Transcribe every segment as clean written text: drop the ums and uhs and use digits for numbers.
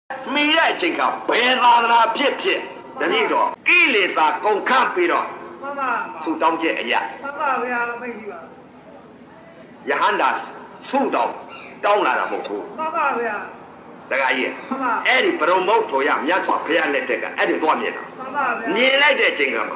မိတဲ့အချိန်ကဘယ်သာသနာဖြစ်ဖြစ်တတိတော့ကိလေသာကုန်ခန့်ပြီးတော့မှန်ပါသူတောင်းချက်အရာမှန်ပါဗျာသိပြီပါယဟန္တာသူ့တောင်းလာတာမဟုတ်ဘူးမှန်ပါဗျာတခါကြီးအဲ့ဒီပရမုတ်ဆိုရမြတ်စွာဘုရားလက်ထက်ကအဲ့ဒီသွားမြင်တာမှန်ပါဗျာမြင်လိုက်တဲ့အချိန်ကမှ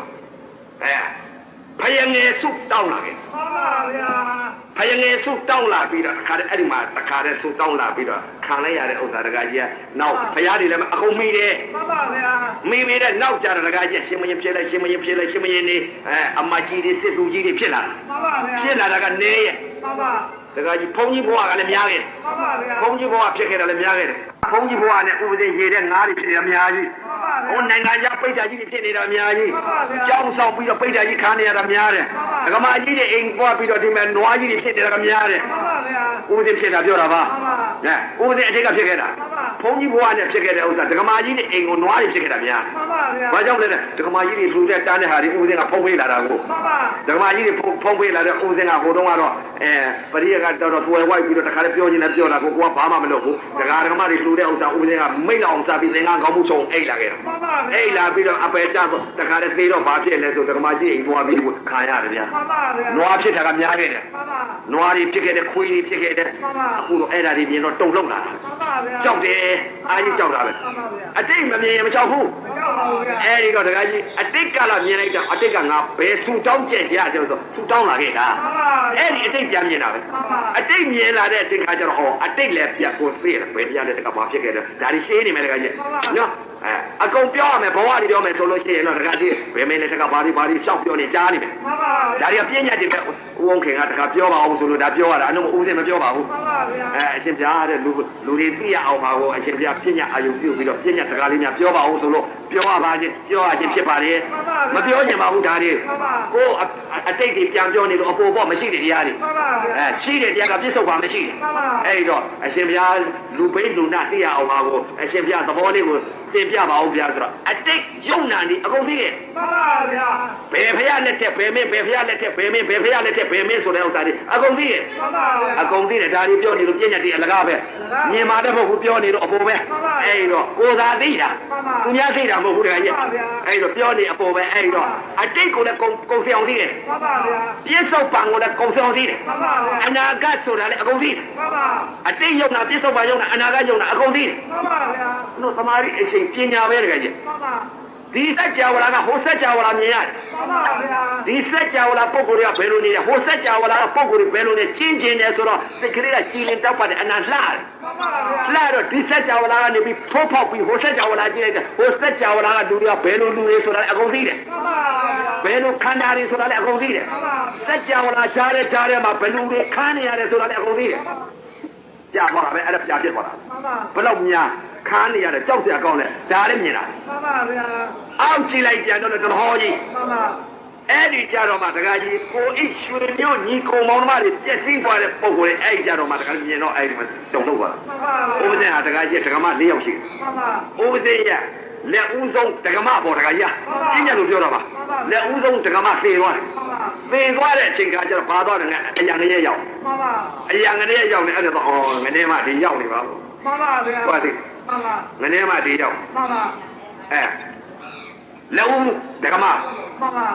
ဖယငယ်စုတောင်းလာခဲ့မှန်ပါဗျာဖယငယ်စုတောင်းလာပြီးတော့တခါတည်းအဲ့ဒီမှာတခါတည်းစုတောင်းလာပြီးတော့ခံလိုက်ရတဲ့ဥစ္စာတခါကြီးကနောက်ဘုရားတွေလည်းအကုန်မိတယ်မှန်ပါဗျာမိမိတဲ့နောက်ကြတဲ့တခါကြီးရှင်မင်းဖြစ်လိုက်ရှင်မင်းဖြစ်လိုက်ရှင်မင်းနေအမကြီးတွေစစ်သူကြီးတွေဖြစ်လာမှန်ပါဗျာဖြစ်လာတာကနေရဲ့မှန်ပါတခါကြီးဘုန်းကြီးဘုရားကလည်းများခဲ့မှန်ပါဗျာဘုန်းကြီးဘုရားဖြစ်ခဲ့တယ်လည်းများခဲ့တယ်ဘုန်းကြီးဘုရားနဲ့ဥပဒေရေတဲ့ငါးတွေဖြစ်တယ်အများကြီးဟိုနိုင်ငံခြားပိဋကကြီးတွေဖြစ်နေတာအများကြီးကြောင်းဆောင်ပြီးတော့ပိဋကကြီးခါနေရတာများတယ်ဒကမာကြီးတွေအိမ်ပွားပြီးတော့ဒီမဲ့နွားကြီးတွေဖြစ်နေတာများတယ်ဥပဒေဖြစ်တာပြောတာပါဥပဒေအထက်ကဖြစ်ခဲ့တာဘုန်းကြီးဘုရားနဲ့ဖြစ်ခဲ့တဲ့ဥစ္စာဒကမာကြီးတွေအိမ်ကိုနွားတွေဖြစ်ခဲ့တာများဘာကြောင့်လဲဒကမာကြီးတွေလူတဲ့တန်းတဲ့ဟာတွေဥပဒေကဖုံးပေးလာတာကိုဒကမာကြီးတွေဖုံးပေးလာတဲ့ဥပဒေကဟိုတုန်းကတော့ပရိယကတော်တော်တွယ်ဝိုက်ပြီးတော့တခါလည်းပြောနေတာပြောတာကိုကဘာမှမလုပ်ဘူးဒကာဒကမတွေလူတဲ့ဥစ္စာဥပဒေကမိတ်အောင်စားပြီးသင်္ကန်းကောင်းမှုဆုံးအိတ်လာခဲ့တာအိတ်လာပြီးတော့အပယ်ကျတော့တခါလည်းသေတော့ဘာဖြစ်လဲဆိုဒကမကြီးအိမ်သွားပြီးခံရတယ်ဗျာနွားဖြစ်တာကများခဲ့တယ်နွားတွေဖြစ်ခဲ့တဲ့ခွေးတွေဖြစ်ခဲ့တဲ့အခုတော့အဲ့ဒါတွေမြင်တော့တုံလုံးလာကြောက်တယ်အားကြီးကြောက်တာပဲအတိတ်မမြင်ရင်မကြောက်ဘူးအဲ့ဒီတော့ဒကာကြီးအတိတ်ကလာမြင်လိုက်တော့အတိတ်ကငါဘယ်သူတောင်းကြကြဆိုတော့သူတောင်းလာခဲ့တာအဲ့ဒီအတိတ်ပြန်မြင်တာပဲအတိတ်မြင်လာတဲ့အချိန်ခါကျတော့ဟောအတိတ်လည်းပြတ်ကိုသိတယ်ဘယ်တရားလဲတကဘာဖြစ်ခဲ့တယ်ဒါတွေရှင်းနေမယ်တကကြီးနော်အကုန်ပြောရမယ်ဘဝတွေပြောမယ်ဆိုလို့ရှိရင်တော့တကကြီးဘယ်မင်းလဲတကဘာတွေရှောက်ပြောနေကြားနေမယ်ဒါတွေကပြည့်ညတ်တယ်ပဲဦးဝုန်းခင်ကတကပြောပါအောင်ဆိုလို့ဒါပြောရတာအနုဦးစင်မပြောပါဘူးအရှင်ပြားတဲ့လူတွေသိရအောင်ပါကိုအရှင်ပြားပြည့်ညတ်အာယုပြုပြီးတော့ပြည့်ညတ်တကားလေးများပြောပါအောင်ဆိုလို့ပြောရပါချင်းပြောရချင်းဖြစ်ပါလေမပြောချင်ပါဘူးဒါတွေကိုအတိတ်တွေပြန်ပြောနေလို့အပေါ်ပေါ်မရှိတဲ့တရားတွေရှိတဲ့တရားကပြစ္ဆုတ်ပါမရှိတယ်အဲ့တော့အရှင်ဘုရားလူပိလူနာသိရအောင်ပါကိုအရှင်ဘုရားသဘောလေးကိုသင်ပြပါအောင်ဗျာဆိုတော့အတိတ်ယုံနာနေအကုန်သိရဲ့မှန်ပါဗျာဘယ်ဘုရားလက်ထက်ဘယ်မင်းဘယ်ဘုရားလက်ထက်ဘယ်မင်းဘယ်ဘုရားလက်ထက်ဘယ်မင်းဆိုတဲ့ဥစ္စာတွေအကုန်သိရဲ့မှန်ပါဗျာအကုန်သိတယ်ဒါတွေပြောနေလို့ပြည့်ညတ်တွေအလကားပဲမြင်ပါတယ်မဟုတ်ဘူးပြောနေတော့အပေါ်ပဲအဲ့တော့ကိုသာသိတာသူများသိတာမဟုတ်ဘူးတကယ်ကြီးအဲ့တော့ပြောနေအပေါ်ပဲအဲ့တော့အတိတ်ကိုလည်းကုန်ဆောင်သိတယ်မှန်ပါဗျာပြစ္ဆုတ်ပံကိုလည်းကုန်ဆောင်သိတယ်မှန်ပါဗျာအနာဂတ်ဆိုတာလည်းအကုန်သိတယ်မှန်ပါအတိတ်ယုံနာပြစ္ဆုတ်ပံယုံနာအနာဂတ်ယုံနာအကုန်သိတယ်မှန်ပါဗျာတို့သမာဓိအချိန်ပညာပဲတကယ်ကြီးမှန်ပါဒီစัจ java လာကဟိုစัจ java လာမြင်ရတယ်မှန်ပါဗျာဒီစัจ java လာပုဂ္ဂိုလ်ကဘယ်လိုနေလဲဟိုစัจ java လာကပုဂ္ဂိုလ်တွေဘယ်လိုနေချင်းချင်းနေဆိုတော့စိတ်ကလေးကကြည်လင်တောက်ပါတယ်အနန္တလှတယ်မှန်ပါဗျာလှတော့ဒီစัจ java လာကနေပြီးထိုးဖောက်ပြီးဟိုစัจ java လာကြည့်လိုက်တယ်ဟိုစัจ java လာကလူတွေကဘယ်လိုလူတွေဆိုတာအကုန်သိတယ်မှန်ပါဗျာဘယ်လိုခန္ဓာတွေဆိုတာလည်းအကုန်သိတယ်စัจ java လာကြားတဲ့မှာဘယ်လိုတွေခန်းနေရတယ်ဆိုတာလည်းအကုန်သိတယ်ကြာပါပဲအဲ့ဒါကြာဖြစ်သွားတာဘယ်တော့များခန်းနေရတယ်ကြောက်စရာကောင်းတယ်ဒါလည်းမြင်တာမှန်ပါဗျာအောက်ကြည့်လိုက်ကြတော့လည်းတော်ဟောကြီးမှန်ပါအဲ့ဒီကြတော့မှတခါကြီးကိုအိရွှေမျိုးညီကုံမောင်နှမတွေပြည့်စည်သွားတဲ့ပုံကိုယ်အဲ့ဒီကြတော့မှတခါမြင်တော့အဲ့ဒီမှာတုံလို့သွားတာမှန်ပါဗျာဥပဒေဟာတခါကြီးတက္ကမ၄ယောက်ရှိတယ်မှန်ပါဥပဒေရလက်ဦးဆုံးတက္ကမပေါ်တခါကြီးပြင်းရလို့ပြောတော့ပါလက်ဦးဆုံးတက္ကမသေသွားတယ်သေသွားတဲ့အချိန်ကကျတော့ဘာသွားတယ်လဲအရံငရဲရောက်မှန်ပါအရံငရဲရောက်နေအဲ့ဒါတော့ငနေမှဒီရောက်နေပါဘူးမှန်ပါဗျာဟုတ်တယ်မှန်ပါငနေမှဒီရောက်မှန်ပါလက်ဦးတက္ကမမှန်ပါ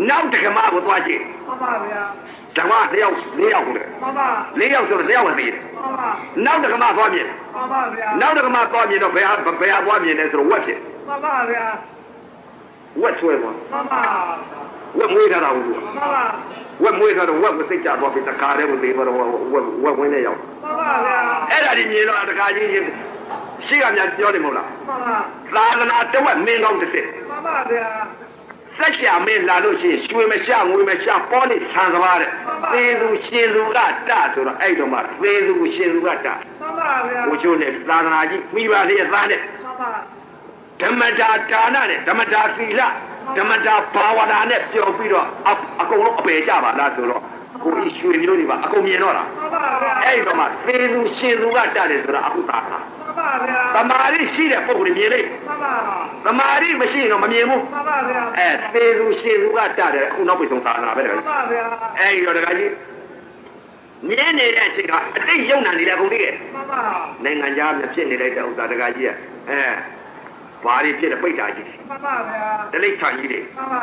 နောက်တက္ကမကိုသွားကြည့်မှန်ပါဗျာတက္ကမ၄ယောက်ဟုတ်တယ်မှန်ပါ၄ယောက်ဆိုတော့၄ယောက်ပဲသိတယ်မှန်ပါနောက်တက္ကမသွားမြင်မှန်ပါဗျာနောက်တက္ကမသွားမြင်တော့ဘယ်ဟာသွားမြင်လဲဆိုတော့ဝက်ဖြစ်မှန်ပါဗျာဝက်ဆွဲသွားမှန်ပါဝက်မွေးထားတာဟုတ်မှန်ပါဝက်မွေးထားတော့ဝက်ကိုစိတ်ကြသွားပြီးတခါတည်းကိုသေးတော့ဝက်ဝင်းနဲ့ရောက်မှန်ပါဗျာအဲ့ဒါဒီမြင်တော့တခါကြီးရှိကများပြောတယ်မဟုတ်လားမှန်ပါသာသနာတဝက်မင်းကောင်းတစ်စစ်မှန်ပါဗျာစัจ java မင်းလာလို့ရှိရင်ရွှေမရှာငွေမရှာပေါ်နေဆံသမားတဲ့သေသူရှင်သူကတဆိုတော့အဲ့တော့မှသေသူရှင်သူကတမှန်ပါဗျာဘုချိုးနဲ့သာသနာကြီးမိပါလေသားတဲ့မှန်ပါဓမ္မတာဒါနနဲ့ဓမ္မတာသီလဓမ္မတာဘာဝနာနဲ့ပြောပြီးတော့အကုန်လုံးအပေကြပါလားဆိုတော့ကိုဤရွှေမျိုးတွေပါအကုန်မြင်တော့တာမှန်ပါဗျာအဲ့တော့မှသေသူရှင်သူကတတယ်ဆိုတော့အခုသာတာမှန်ပါဗျာသမာဓိရှိတဲ့ပုဂ္ဂိုလ်မြင်လိမ့်မှန်ပါသမာဓိမရှိရင်တော့မမြင်ဘူးမှန်ပါဗျာသေသူရှင်သူကတတယ်အခုနောက်ပိတ်ဆုံးသာနာပဲတကယ်မှန်ပါဗျာအဲ့တော့တကယ်ကြီး မြဲနေတဲ့အချိန်ကအတိတ်ယုံနာနေတယ်ကုန်သေးရဲ့ မှန်ပါ နိုင်ငံခြားမြဖြစ်နေလိုက်တဲ့ဥစ္စာတကားကြီးကဘာတွေဖြစ်တဲ့ပိတ်တာကြီး မှန်ပါဗျာ တလိပ်ထန်ကြီးတွေ မှန်ပါ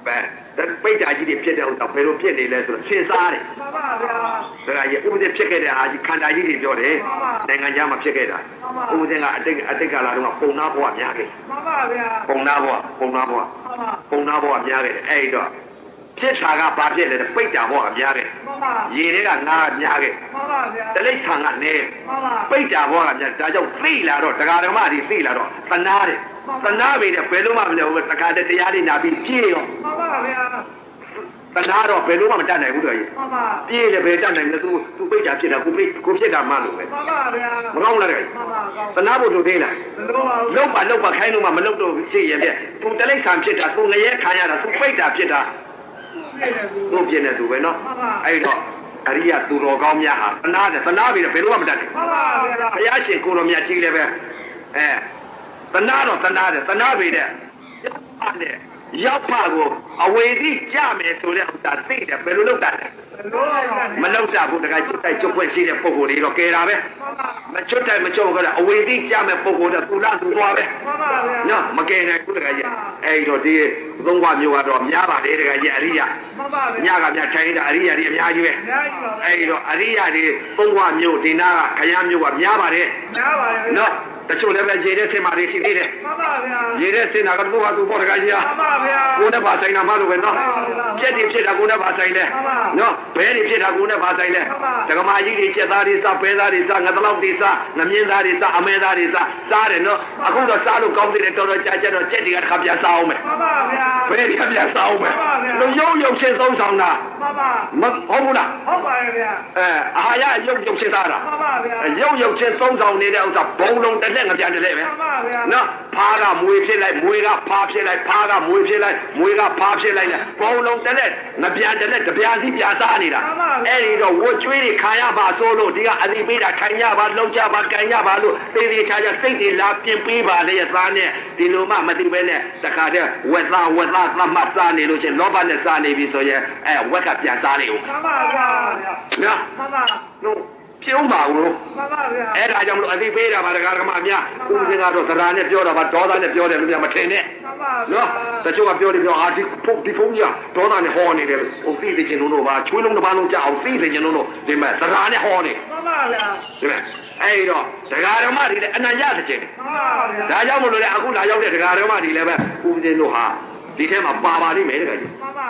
ပဲပိတ်တာကြီးတွေဖြစ်တဲ့ဥစ္စာဘယ်လိုဖြစ်နေလဲဆိုတော့ရှင်းစားတယ် မှန်ပါဗျာ ဒါကကြီးဥပဒေဖြစ်ခဲ့တဲ့ဟာကြီးခန္ဓာကြီးတွေပြောတယ်နိုင်ငံခြားမှာဖြစ်ခဲ့တာဥပဒေကအတိတ်ကာလတုန်းကပုံနာဘဝများခဲ့ မှန်ပါဗျာ ပုံနာဘဝ မှန်ပါ ပုံနာဘဝများခဲ့အဲ့တော့ဖြစ်တာကဘာဖြစ်လဲပိတ်တာဘဝများခဲ့ မှန်ပါ ရေတွေကငါးများခဲ့ မှန်ပါဗျာ တလိပ်ထန်ကနေ မှန်ပါ ပိတ်တာဘဝကများဒါကြောင့်သိလာတော့တရားဓမ္မတွေသိလာတော့သနာတယ်သနာပေတဲ့ဘယ်လိုမှမလုပ်ဘူးတခါတည်းတရားတွေနာပြီးပြေးရော မှန်ပါဗျာ သနာတော့ဘယ်လိုမှမတတ်နိုင်ဘူးတော့ကြီး မှန်ပါ ပြေးတယ်ဘယ်တတ်နိုင်လဲသူပိတ်တာဖြစ်တာကိုဖြစ်တာမှလို့ပဲ မှန်ပါဗျာ မကောင်းလားတကယ် မှန်ပါကောင်း သနာဖို့လုပ်သေးလား လို့ပါ လောက်ပါခိုင်းလို့မှမလုပ်တော့ရှိရင်ပြသူတလိပ်ခံဖြစ်တာသူငရဲခံရတာသူပိတ်တာဖြစ်တာသူ့ပြင်းနေသူပဲနော်အဲ့တော့အရိယသူတော်ကောင်းများဟာသနာတယ်သနာပြီဘယ်လိုမှမတတ်နိုင် မှန်ပါဗျာ ဘုရားရှင်ကိုတော်မြတ်ကြီးလည်းပဲသနာတော့သနာတယ်သနာပြီတဲ့ရောက်ဖကိုအဝေတိကြမယ်ဆိုတဲ့ဥစ္စာသိတယ်ဘယ်လိုလုပ်တာလဲ လို့ပါ မလောက်တာဘူးတခါကျွတ်တိုက်ကျွတ်ခွင့်ရှိတဲ့ပုံကိုယ်တွေတော့ကဲတာပဲမကျွတ်တိုက်မကျွတ်ကတော့အဝေတိကြမယ်ပုံကိုယ်တော့သူလားသူသွားပဲ မှန်ပါဗျာ နော်မကယ်နိုင်ဘူးတခါကြီးအဲ့တော့ဒီသုံးခွမျိုးကတော့များပါတယ်တခါကြီးအရိယ မှန်ပါဗျာ ညကများထိုင်တာအရိယတွေအများကြီးပဲ အများကြီးပါ အဲ့တော့အရိယတွေသုံးခွမျိုးဒီနာကခရမ်းမျိုးကများပါတယ် များပါရဲ့ နော်တချို့လည်းပဲရေတဲ့ဆင်မာတွေရှိသေးတယ် မှန်ပါဗျာ ရေတဲ့ဆင်တာကသူ့ဟာသူ့ပေါ်တခါကြီး မှန်ပါဗျာ ကိုယ်နဲ့ပါဆိုင်တာမှလို့ပဲနော်ပြက်တွေဖြစ်တာကိုယ်နဲ့ပါဆိုင်လဲနော်ဘဲတွေဖြစ်တာကိုယ်နဲ့ပါဆိုင်လဲဒကမာကြီးတွေချက်သားတွေစားဘဲသားတွေစားငသလောက်တွေစားငမြင်းသားတွေစားအမဲသားတွေစားစားတယ်နော်အခုတော့စားလို့ကောင်းသေးတယ်တော်တော်ကြာကြာတော့ချက်တွေကတစ်ခါပြန်စားအောင်မယ် မှန်ပါဗျာ ဘဲတွေကပြန်စားအောင်မယ်လူရုံရုံချင်းသုံးဆောင်တာ မှန်ပါ မဟုတ်ဘူးလား ဟုတ်ပါရဲ့ဗျာ အာဟာရရုံချင်းစားတာ မှန်ပါဗျာ ရုံချင်းသုံးဆောင်နေတဲ့ဥစ္စာဘုံလုံးတစ်လက်ငပြန်တစ်လက်ပဲ မှန်ပါဗျာ နော်ဖားကမွေဖြစ်လိုက်မွေကဖားဖြစ်လိုက်ဖားကမွေဖြစ်လိုက်မွေကဖားဖြစ်လိုက်ဘုံလုံးတစ်လက်ငပြန်တစ်လက်တပြားစီပြားစားနေတာအဲ့ဒီတော့ဝတ်ကျွေးတွေခံရပါဆိုလို့ဒီကအတိပေးတာထိုင်ကြပါလုံကြပါကန်ကြပါလို့သေသေးချာချာစိတ်တွေလာပြင်ပေးပါလေသားနဲ့ဒီလိုမှမသိပဲနဲ့တခါတည်းဝက်သားသတ်မှတ်စားနေလို့ချင်းလောဘနဲ့စားနေပြီဆိုရင်ဝက်ကပြန်စားနေဦး မှန်ပါဗျာ နော် မှန်ပါ တို့ပြုံးပါဦး မှန်ပါဗျာ အဲ့ဒါကြောင့်မလို့အသိပေးတာပါဒကာဒကမများဦးစင်ကတော့သရာနဲ့ပြောတာပါဒေါသနဲ့ပြောတယ်လို့ပြမထင်နဲ့ မှန်ပါ နော်တချို့ကပြောတယ်ပြောဒီဖုန်းကြီးဒေါသနဲ့ဟောနေတယ်ဟိုသိသိချင်းတို့ပါချွေးလုံးတစ်ပါးလုံးကြအောင်သိသိချင်းတို့ဒီမဲ့သရာနဲ့ဟောနေ မှန်ပါဗျာ ဒီမဲ့အဲ့တော့ဒကာဓမ္မတွေလည်းအနံ့ရတဲ့ချင်း မှန်ပါဗျာ ဒါကြောင့်မလို့လေအခုလာရောက်တဲ့ဒကာဓမ္မတွေလည်းပဲဦးစင်တို့ဟာဒီထဲမှာပါပါလိမ့်မယ်တကယ်ကြီး မှန်ပါ